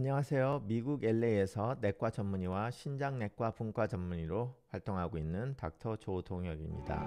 안녕하세요. 미국 LA에서 내과 전문의와 신장내과 분과 전문의로 활동하고 있는 닥터 조동혁입니다.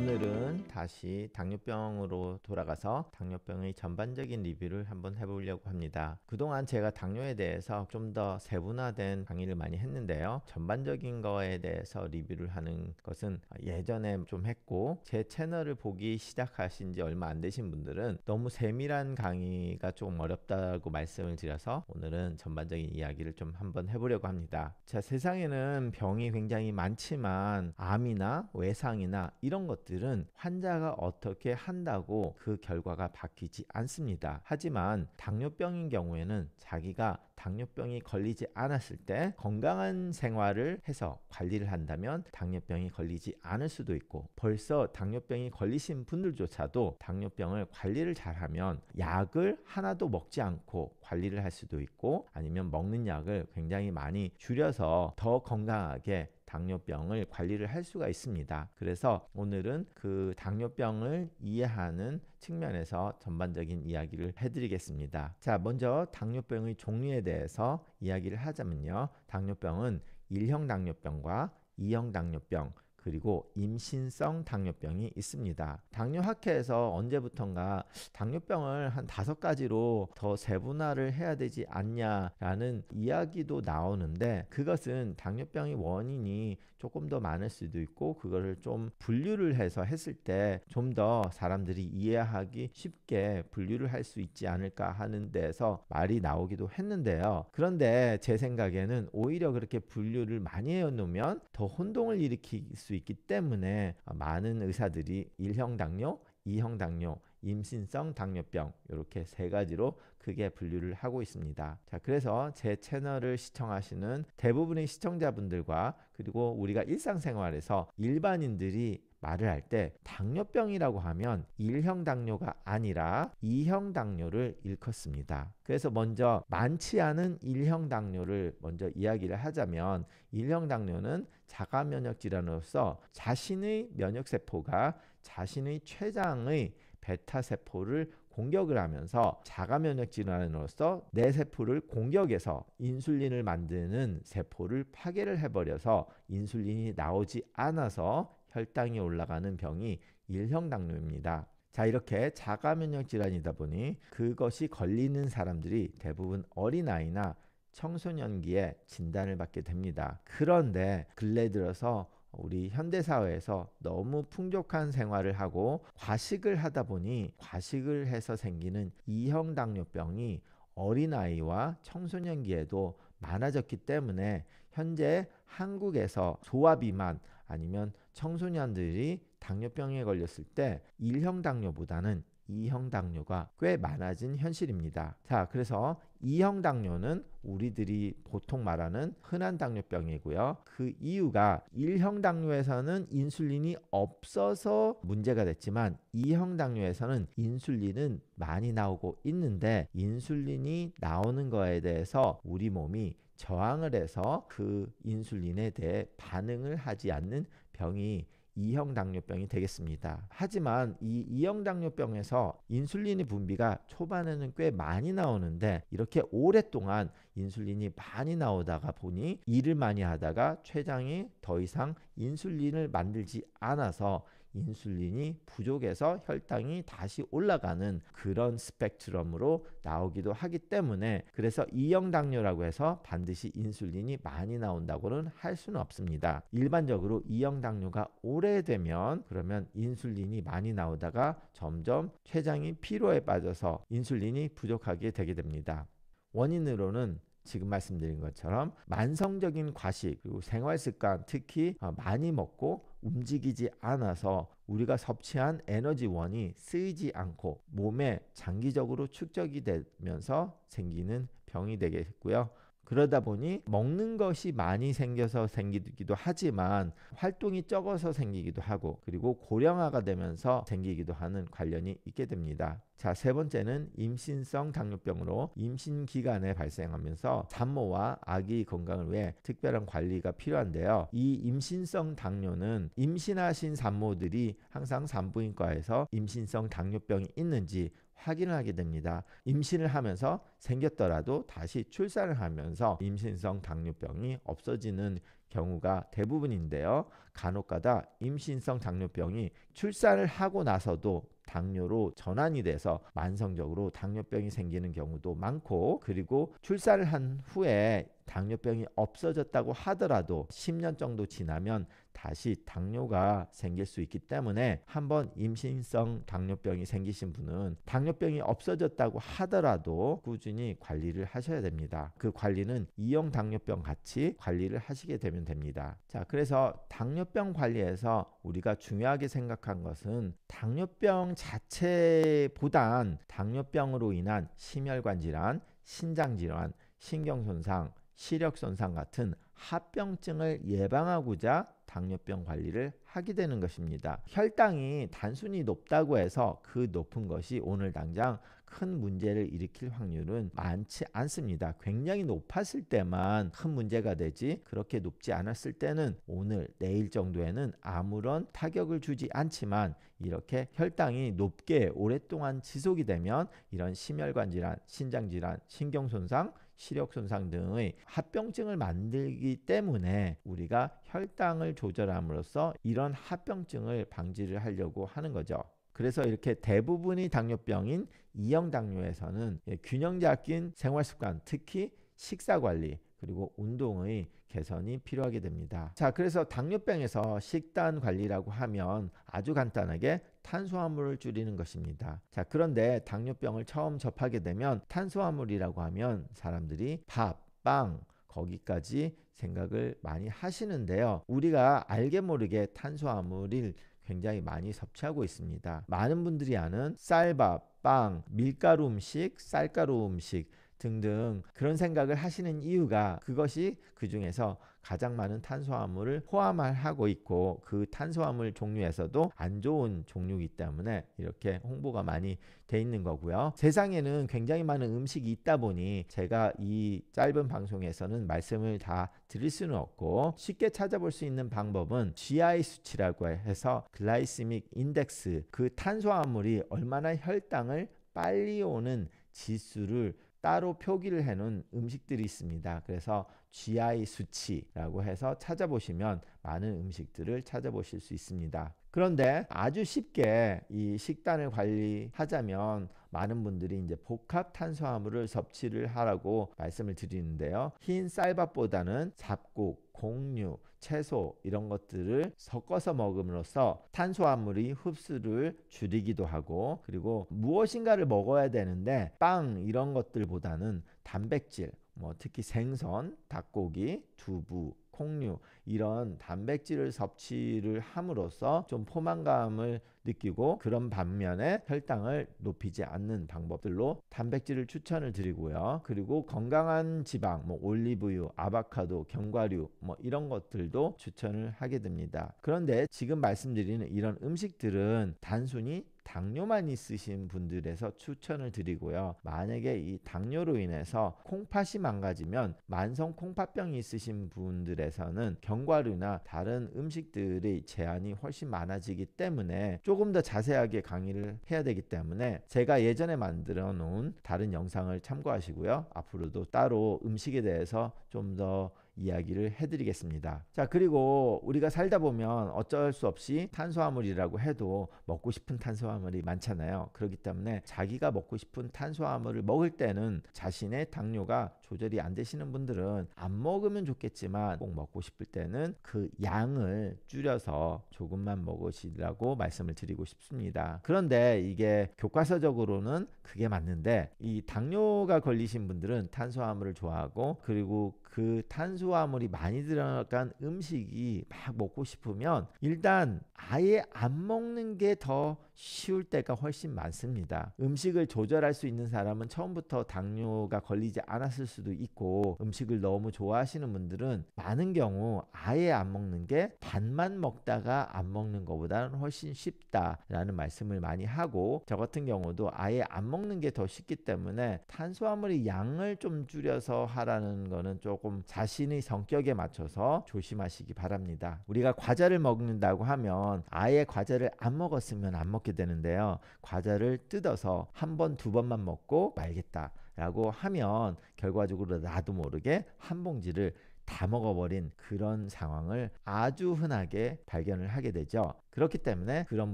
오늘은 다시 당뇨병으로 돌아가서 당뇨병의 전반적인 리뷰를 한번 해보려고 합니다. 그동안 제가 당뇨에 대해서 좀 더 세분화된 강의를 많이 했는데요. 전반적인 거에 대해서 리뷰를 하는 것은 예전에 좀 했고, 제 채널을 보기 시작하신 지 얼마 안 되신 분들은 너무 세밀한 강의가 좀 어렵다고 말씀을 드려서 오늘은 전반적인 이야기를 좀 한번 해보려고 합니다. 자, 세상에는 병이 굉장히 많지만 암이나 외상이나 이런 것들은 환자가 어떻게 한다고 그 결과가 바뀌지 않습니다. 하지만 당뇨병인 경우에는 자기가 당뇨병이 걸리지 않았을 때 건강한 생활을 해서 관리를 한다면 당뇨병이 걸리지 않을 수도 있고, 벌써 당뇨병이 걸리신 분들조차도 당뇨병을 관리를 잘하면 약을 하나도 먹지 않고 관리를 할 수도 있고, 아니면 먹는 약을 굉장히 많이 줄여서 더 건강하게 당뇨병을 관리를 할 수가 있습니다. 그래서 오늘은 그 당뇨병을 이해하는 측면에서 전반적인 이야기를 해드리겠습니다. 자, 먼저 당뇨병의 종류에 대해서 이야기를 하자면요. 당뇨병은 1형 당뇨병과 2형 당뇨병, 그리고 임신성 당뇨병이 있습니다. 당뇨학회에서 언제부턴가 당뇨병을 한 5가지로 더 세분화를 해야 되지 않냐라는 이야기도 나오는데, 그것은 당뇨병의 원인이 조금 더 많을 수도 있고, 그거를 좀 분류를 해서 했을 때 좀 더 사람들이 이해하기 쉽게 분류를 할 수 있지 않을까 하는 데서 말이 나오기도 했는데요. 그런데 제 생각에는 오히려 그렇게 분류를 많이 해놓으면 더 혼동을 일으킬 수 있기 때문에 많은 의사들이 1형 당뇨, 2형 당뇨, 임신성 당뇨병, 이렇게 3가지로 크게 분류를 하고 있습니다. 자, 그래서 제 채널을 시청하시는 대부분의 시청자분들과, 그리고 우리가 일상생활에서 일반인들이 말을 할 때 당뇨병이라고 하면 1형 당뇨가 아니라 2형 당뇨를 일컫습니다. 그래서 먼저 많지 않은 1형 당뇨를 먼저 이야기를 하자면, 1형 당뇨는 자가 면역 질환으로서 자신의 면역세포가 자신의 췌장의 베타 세포를 공격을 하면서 자가 면역 질환으로서 내 세포를 공격해서 인슐린을 만드는 세포를 파괴를 해버려서 인슐린이 나오지 않아서 혈당이 올라가는 병이 1형 당뇨입니다. 자, 이렇게 자가 면역 질환이다 보니 그것이 걸리는 사람들이 대부분 어린아이나 청소년기에 진단을 받게 됩니다. 그런데 근래 들어서 우리 현대사회에서 너무 풍족한 생활을 하고 과식을 하다 보니 과식을 해서 생기는 2형 당뇨병이 어린아이와 청소년기에도 많아졌기 때문에 현재 한국에서 소아비만 아니면 청소년들이 당뇨병에 걸렸을 때 1형 당뇨보다는 2형 당뇨가 꽤 많아진 현실입니다. 자, 그래서 2형 당뇨는 우리들이 보통 말하는 흔한 당뇨병이고요. 그 이유가 1형 당뇨에서는 인슐린이 없어서 문제가 됐지만 2형 당뇨에서는 인슐린은 많이 나오고 있는데, 인슐린이 나오는 거에 대해서 우리 몸이 저항을 해서 그 인슐린에 대해 반응을 하지 않는 병이 2형 당뇨병이 되겠습니다. 하지만 이 2형 당뇨병에서 인슐린의 분비가 초반에는 꽤 많이 나오는데, 이렇게 오랫동안 인슐린이 많이 나오다가 보니 일을 많이 하다가 췌장이 더 이상 인슐린을 만들지 않아서 인슐린이 부족해서 혈당이 다시 올라가는 그런 스펙트럼으로 나오기도 하기 때문에, 그래서 2형 당뇨라고 해서 반드시 인슐린이 많이 나온다고는 할 수는 없습니다. 일반적으로 2형 당뇨가 오래되면 그러면 인슐린이 많이 나오다가 점점 췌장이 피로에 빠져서 인슐린이 부족하게 되게 됩니다. 원인으로는 지금 말씀드린 것처럼 만성적인 과식, 그리고 생활습관, 특히 많이 먹고 움직이지 않아서 우리가 섭취한 에너지원이 쓰이지 않고 몸에 장기적으로 축적이 되면서 생기는 병이 되겠고요. 그러다 보니 먹는 것이 많이 생겨서 생기기도 하지만 활동이 적어서 생기기도 하고, 그리고 고령화가 되면서 생기기도 하는 관련이 있게 됩니다. 자, 세 번째는 임신성 당뇨병으로 임신 기간에 발생하면서 산모와 아기 건강을 위해 특별한 관리가 필요한데요. 이 임신성 당뇨는 임신하신 산모들이 항상 산부인과에서 임신성 당뇨병이 있는지 확인을 하게 됩니다. 임신을 하면서 생겼더라도 다시 출산을 하면서 임신성 당뇨병이 없어지는 경우가 대부분인데요. 간혹가다 임신성 당뇨병이 출산을 하고 나서도 당뇨로 전환이 돼서 만성적으로 당뇨병이 생기는 경우도 많고, 그리고 출산을 한 후에 당뇨병이 없어졌다고 하더라도 10년 정도 지나면 다시 당뇨가 생길 수 있기 때문에 한번 임신성 당뇨병이 생기신 분은 당뇨병이 없어졌다고 하더라도 꾸준히 관리를 하셔야 됩니다. 그 관리는 2형 당뇨병 같이 관리를 하시게 되면 됩니다. 자, 그래서 당뇨병 관리에서 우리가 중요하게 생각한 것은 당뇨병 자체보단 당뇨병으로 인한 심혈관 질환, 신장 질환, 신경손상, 시력손상 같은 합병증을 예방하고자 당뇨병 관리를 하게 되는 것입니다. 혈당이 단순히 높다고 해서 그 높은 것이 오늘 당장 큰 문제를 일으킬 확률은 많지 않습니다. 굉장히 높았을 때만 큰 문제가 되지, 그렇게 높지 않았을 때는 오늘, 내일 정도에는 아무런 타격을 주지 않지만, 이렇게 혈당이 높게 오랫동안 지속이 되면 이런 심혈관 질환, 신장 질환, 신경손상, 시력손상 등의 합병증을 만들기 때문에 우리가 혈당을 조절함으로써 이런 합병증을 방지를 하려고 하는 거죠. 그래서 이렇게 대부분이 당뇨병인 2형 당뇨에서는 균형 잡힌 생활습관, 특히 식사관리, 그리고 운동의 개선이 필요하게 됩니다. 자, 그래서 당뇨병에서 식단 관리라고 하면 아주 간단하게 탄수화물을 줄이는 것입니다. 자, 그런데 당뇨병을 처음 접하게 되면 탄수화물이라고 하면 사람들이 밥, 빵, 거기까지 생각을 많이 하시는데요. 우리가 알게 모르게 탄수화물을 굉장히 많이 섭취하고 있습니다. 많은 분들이 아는 쌀밥, 빵, 밀가루 음식, 쌀가루 음식 등등 그런 생각을 하시는 이유가 그것이 그 중에서 가장 많은 탄수화물을 포함하고 있고, 그 탄수화물 종류에서도 안 좋은 종류이기 때문에 이렇게 홍보가 많이 돼 있는 거고요. 세상에는 굉장히 많은 음식이 있다 보니 제가 이 짧은 방송에서는 말씀을 다 드릴 수는 없고, 쉽게 찾아볼 수 있는 방법은 GI 수치라고 해서 글라이시믹 인덱스, 그 탄수화물이 얼마나 혈당을 빨리 오는 지수를 따로 표기를 해놓은 음식들이 있습니다. 그래서 GI 수치라고 해서 찾아보시면 많은 음식들을 찾아보실 수 있습니다. 그런데 아주 쉽게 이 식단을 관리하자면 많은 분들이 이제 복합 탄수화물을 섭취를 하라고 말씀을 드리는데요. 흰 쌀밥보다는 잡곡, 곡류, 채소 이런 것들을 섞어서 먹음으로써 탄수화물이 흡수를 줄이기도 하고, 그리고 무엇인가를 먹어야 되는데 빵 이런 것들보다는 단백질, 특히 생선, 닭고기, 두부, 콩류 이런 단백질을 섭취를 함으로써 좀 포만감을 느끼고, 그런 반면에 혈당을 높이지 않는 방법들로 단백질을 추천을 드리고요. 그리고 건강한 지방, 올리브유, 아보카도, 견과류 이런 것들도 추천을 하게 됩니다. 그런데 지금 말씀드리는 이런 음식들은 단순히 당뇨만 있으신 분들에서 추천을 드리고요. 만약에 이 당뇨로 인해서 콩팥이 망가지면 만성 콩팥병이 있으신 분들에서는 견과류나 다른 음식들의 제한이 훨씬 많아지기 때문에 조금 더 자세하게 강의를 해야 되기 때문에 제가 예전에 만들어 놓은 다른 영상을 참고하시고요. 앞으로도 따로 음식에 대해서 좀 더 이야기를 해드리겠습니다. 자, 그리고 우리가 살다 보면 어쩔 수 없이 탄수화물이라고 해도 먹고 싶은 탄수화물이 많잖아요. 그렇기 때문에 자기가 먹고 싶은 탄수화물을 먹을 때는 자신의 당뇨가 조절이 안 되시는 분들은 안 먹으면 좋겠지만 꼭 먹고 싶을 때는 그 양을 줄여서 조금만 먹으시라고 말씀을 드리고 싶습니다. 그런데 이게 교과서적으로는 그게 맞는데, 이 당뇨가 걸리신 분들은 탄수화물을 좋아하고, 그리고 그 탄수화물이 많이 들어간 음식이 막 먹고 싶으면 일단 아예 안 먹는 게 더 쉬울 때가 훨씬 많습니다. 음식을 조절할 수 있는 사람은 처음부터 당뇨가 걸리지 않았을 수도 있고, 음식을 너무 좋아하시는 분들은 많은 경우 아예 안 먹는 게 반만 먹다가 안 먹는 것보다는 훨씬 쉽다라는 말씀을 많이 하고, 저 같은 경우도 아예 안 먹는 게 더 쉽기 때문에 탄수화물의 양을 좀 줄여서 하라는 거는 조금 자신의 성격에 맞춰서 조심하시기 바랍니다. 우리가 과자를 먹는다고 하면 아예 과자를 안 먹었으면 안 먹게 되는데요. 과자를 뜯어서 한 번, 두 번만 먹고 말겠다 라고 하면 결과적으로 나도 모르게 한 봉지를 다 먹어버린 그런 상황을 아주 흔하게 발견을 하게 되죠. 그렇기 때문에 그런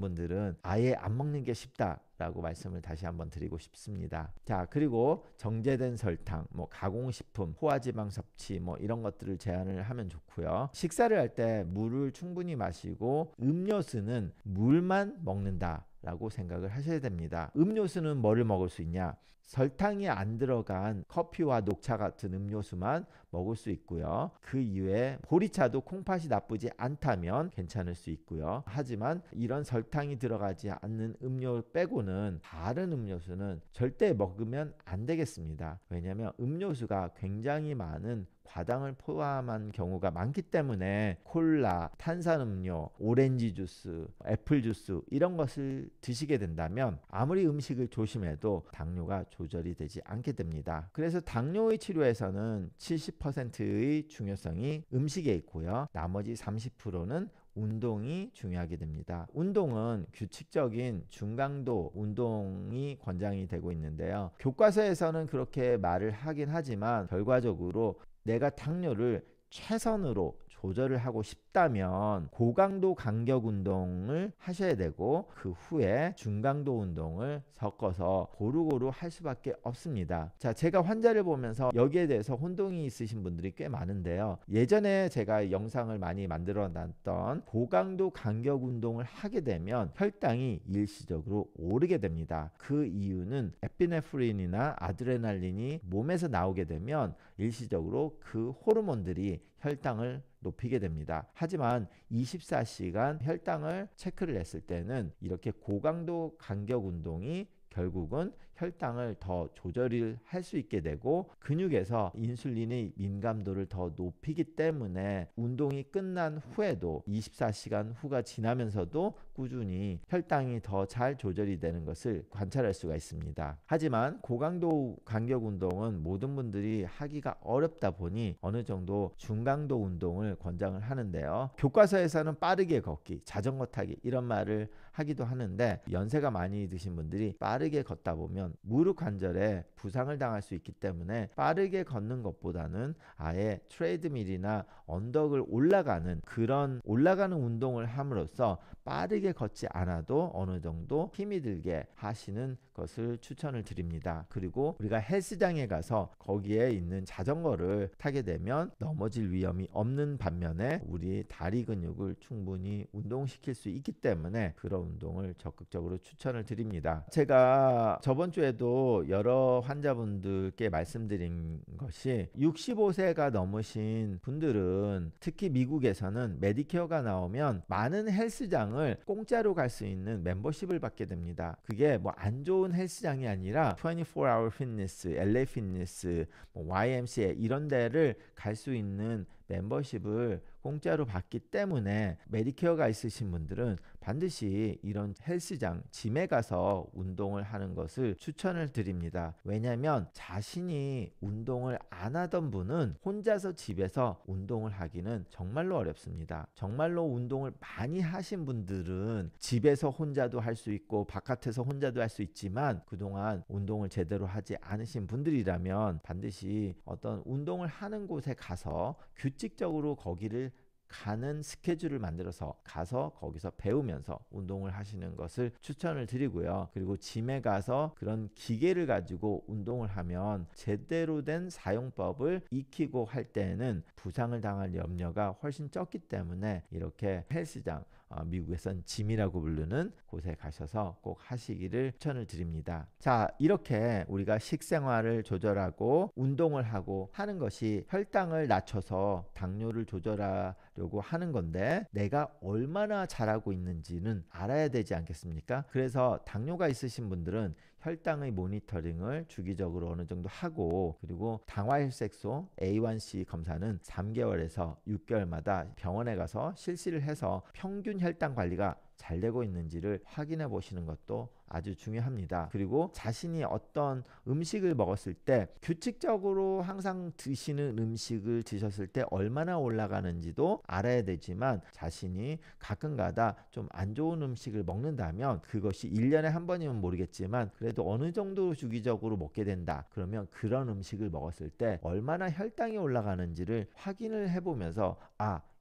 분들은 아예 안 먹는 게 쉽다라고 말씀을 다시 한번 드리고 싶습니다. 자, 그리고 정제된 설탕, 가공식품, 포화지방 섭취 이런 것들을 제한을 하면 좋고요. 식사를 할 때 물을 충분히 마시고 음료수는 물만 먹는다 라고 생각을 하셔야 됩니다. 음료수는 뭐를 먹을 수 있냐? 설탕이 안 들어간 커피와 녹차 같은 음료수만 먹을 수 있고요. 그 이외에 보리차도 콩팥이 나쁘지 않다면 괜찮을 수 있고요. 하지만 이런 설탕이 들어가지 않는 음료 빼고는 다른 음료수는 절대 먹으면 안 되겠습니다. 왜냐하면 음료수가 굉장히 많은 과당을 포함한 경우가 많기 때문에 콜라, 탄산음료, 오렌지 주스, 애플 주스 이런 것을 드시게 된다면 아무리 음식을 조심해도 당뇨가 조절이 되지 않게 됩니다. 그래서 당뇨의 치료에서는 70%의 중요성이 음식에 있고요. 나머지 30%는 운동이 중요하게 됩니다. 운동은 규칙적인 중강도 운동이 권장이 되고 있는데요. 교과서에서는 그렇게 말을 하긴 하지만 결과적으로 내가 당뇨를 최선으로 조절을 하고 싶다면 고강도 간격 운동을 하셔야 되고, 그 후에 중강도 운동을 섞어서 고루고루 할 수밖에 없습니다. 자, 제가 환자를 보면서 여기에 대해서 혼동이 있으신 분들이 꽤 많은데요. 예전에 제가 영상을 많이 만들어 놨던 고강도 간격 운동을 하게 되면 혈당이 일시적으로 오르게 됩니다. 그 이유는 에피네프린이나 아드레날린이 몸에서 나오게 되면 일시적으로 그 호르몬들이 혈당을 높이게 됩니다. 하지만 24시간 혈당을 체크를 했을 때는 이렇게 고강도 간격 운동이 결국은 혈당을 더 조절을 할 수 있게 되고 근육에서 인슐린의 민감도를 더 높이기 때문에 운동이 끝난 후에도 24시간 후가 지나면서도 꾸준히 혈당이 더 잘 조절이 되는 것을 관찰할 수가 있습니다. 하지만 고강도 간격 운동은 모든 분들이 하기가 어렵다 보니 어느 정도 중강도 운동을 권장을 하는데요. 교과서에서는 빠르게 걷기, 자전거 타기 이런 말을 하기도 하는데, 연세가 많이 드신 분들이 빠르게 걷다 보면 무릎 관절에 부상을 당할 수 있기 때문에 빠르게 걷는 것보다는 아예 트레이드밀이나 언덕을 올라가는 그런 운동을 함으로써 빠르게 걷지 않아도 어느 정도 힘이 들게 하시는 것을 추천을 드립니다. 그리고 우리가 헬스장에 가서 거기에 있는 자전거를 타게 되면 넘어질 위험이 없는 반면에 우리 다리 근육을 충분히 운동시킬 수 있기 때문에 그런 운동을 적극적으로 추천을 드립니다. 제가 저번 주에도 여러 환자분들께 말씀드린 것이 65세가 넘으신 분들은 특히 미국에서는 메디케어가 나오면 많은 헬스장을 공짜로 갈 수 있는 멤버십을 받게 됩니다. 그게 안 좋은 헬스장이 아니라 24hour fitness, LA fitness, YMCA 이런 데를 갈 수 있는 멤버십을 공짜로 받기 때문에 메디케어가 있으신 분들은 반드시 이런 헬스장, 짐에 가서 운동을 하는 것을 추천을 드립니다. 왜냐하면 자신이 운동을 안 하던 분은 혼자서 집에서 운동을 하기는 정말로 어렵습니다. 정말로 운동을 많이 하신 분들은 집에서 혼자도 할 수 있고 바깥에서 혼자도 할 수 있지만 그동안 운동을 제대로 하지 않으신 분들이라면 반드시 어떤 운동을 하는 곳에 가서 규칙적으로 거기를 가는 스케줄을 만들어서 가서 거기서 배우면서 운동을 하시는 것을 추천을 드리고요. 그리고 짐에 가서 그런 기계를 가지고 운동을 하면 제대로 된 사용법을 익히고 할 때에는 부상을 당할 염려가 훨씬 적기 때문에 이렇게 헬스장, 미국에선 짐이라고 부르는 곳에 가셔서 꼭 하시기를 추천을 드립니다. 자, 이렇게 우리가 식생활을 조절하고 운동을 하고 하는 것이 혈당을 낮춰서 당뇨를 조절하려고 하는 건데, 내가 얼마나 잘하고 있는지는 알아야 되지 않겠습니까? 그래서 당뇨가 있으신 분들은 혈당의 모니터링을 주기적으로 어느 정도 하고, 그리고 당화혈색소 A1C 검사는 3개월에서 6개월마다 병원에 가서 실시를 해서 평균 혈당 관리가 잘 되고 있는지를 확인해 보시는 것도 아주 중요합니다. 그리고 자신이 어떤 음식을 먹었을 때 규칙적으로 항상 드시는 음식을 드셨을 때 얼마나 올라가는지도 알아야 되지만, 자신이 가끔가다 좀 안 좋은 음식을 먹는다면 그것이 1년에 한 번이면 모르겠지만 그래도 어느 정도 주기적으로 먹게 된다. 그러면 그런 음식을 먹었을 때 얼마나 혈당이 올라가는지를 확인을 해보면서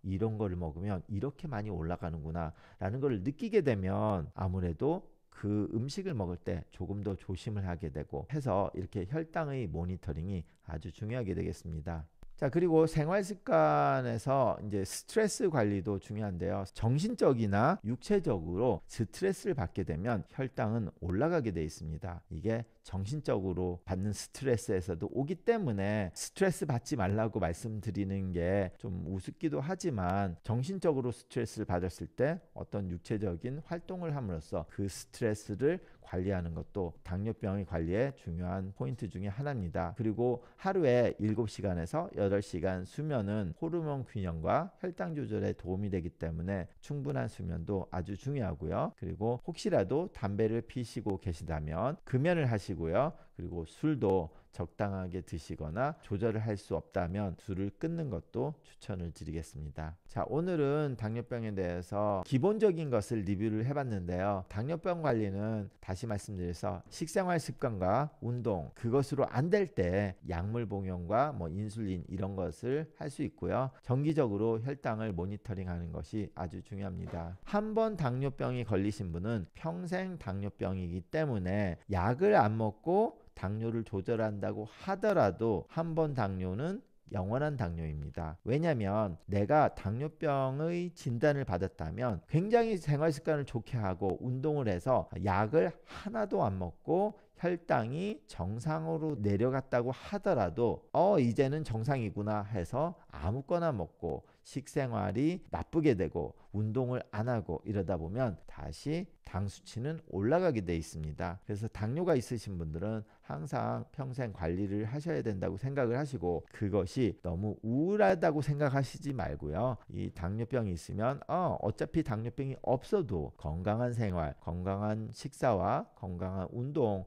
이런 거를 먹으면 이렇게 많이 올라가는구나 라는 걸 느끼게 되면 아무래도 그 음식을 먹을 때 조금 더 조심을 하게 되고 해서, 이렇게 혈당의 모니터링이 아주 중요하게 되겠습니다. 자, 그리고 생활 습관에서 이제 스트레스 관리도 중요한데요. 정신적이나 육체적으로 스트레스를 받게 되면 혈당은 올라가게 돼 있습니다. 이게 정신적으로 받는 스트레스에서도 오기 때문에 스트레스 받지 말라고 말씀드리는 게 좀 우습기도 하지만, 정신적으로 스트레스를 받았을 때 어떤 육체적인 활동을 함으로써 그 스트레스를 관리하는 것도 당뇨병의 관리에 중요한 포인트 중에 하나입니다. 그리고 하루에 7시간에서 8시간 수면은 호르몬 균형과 혈당 조절에 도움이 되기 때문에 충분한 수면도 아주 중요하고요. 그리고 혹시라도 담배를 피시고 계시다면 금연을 하시고요. 그리고 술도 적당하게 드시거나 조절을 할 수 없다면 술을 끊는 것도 추천을 드리겠습니다. 자, 오늘은 당뇨병에 대해서 기본적인 것을 리뷰를 해봤는데요. 당뇨병 관리는 다시 말씀드려서 식생활 습관과 운동, 그것으로 안 될 때 약물 복용과 인슐린 이런 것을 할 수 있고요. 정기적으로 혈당을 모니터링하는 것이 아주 중요합니다. 한 번 당뇨병이 걸리신 분은 평생 당뇨병이기 때문에 약을 안 먹고 당뇨를 조절한다고 하더라도 한 번 당뇨는 영원한 당뇨입니다. 왜냐하면 내가 당뇨병의 진단을 받았다면 굉장히 생활 습관을 좋게 하고 운동을 해서 약을 하나도 안 먹고 혈당이 정상으로 내려갔다고 하더라도 이제는 정상이구나 해서 아무거나 먹고 식생활이 나쁘게 되고 운동을 안 하고 이러다 보면 다시 당 수치는 올라가게 돼 있습니다. 그래서 당뇨가 있으신 분들은 항상 평생 관리를 하셔야 된다고 생각을 하시고, 그것이 너무 우울하다고 생각하시지 말고요. 이 당뇨병이 있으면 어차피 당뇨병이 없어도 건강한 생활, 건강한 식사와 건강한 운동을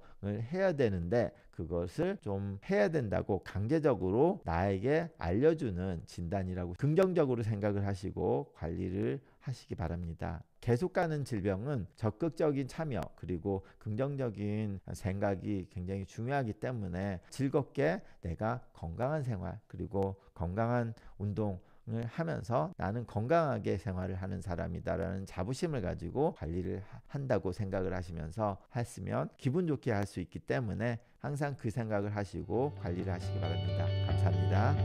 해야 되는데, 그것을 좀 해야 된다고 강제적으로 나에게 알려주는 진단이라고 긍정적으로 생각을 하시고 관리를 하시기 바랍니다. 계속 가는 질병은 적극적인 참여 그리고 긍정적인 생각이 굉장히 중요하기 때문에, 즐겁게 내가 건강한 생활 그리고 건강한 운동 을 하면서 나는 건강하게 생활을 하는 사람이다라는 자부심을 가지고 관리를 한다고 생각을 하시면서 했으면 기분 좋게 할 수 있기 때문에 항상 그 생각을 하시고 관리를 하시기 바랍니다. 감사합니다.